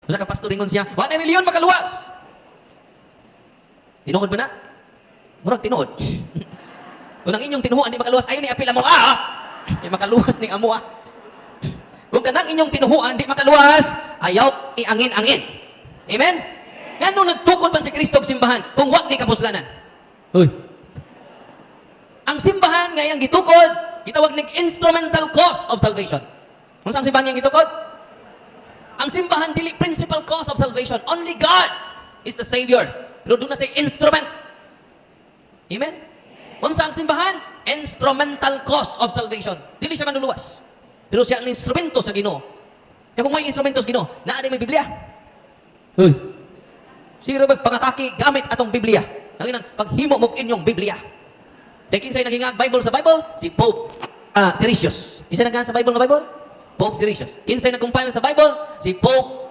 Usa ka pastor ingon siya, wa na reliyon makaluwas. Tinuod ba na? Murag tinuod. Kung ang inyong tinuhuan di makaluwas, ayo ni apil amo di makaluwas ning amo Kung kanang inyong tinuhuan di makaluwas, ayaw iangin-angin. Amen? Ngano nagtukod man si Kristo og simbahan kung wa ni kapuslanan? Hoy. Ang simbahan nga yang gitukod, gitawag ning instrumental cause of salvation. Kung saan simbahan yang gitukod? Ang simbahan dili principal cause of salvation. Only God is the Savior. Pero doon na say instrument. Amen? Kung saan simbahan? Instrumental cause of salvation. Dili siya manluluwas. Pero siya ang instrumento sa Ginoo. Kaya kung may instrumento sa Ginoo, naa di may Biblia. Hoy. Siguro magpangataki gamit atong Biblia. Nanginan, paghimo mo inyong Biblia. Kaya kinsay nagingag Bible sa Bible? Si Pope Siricius. Isa nagingag sa Bible na Bible? Pope Siricius. Kinsay nag-compile sa Bible? Si Pope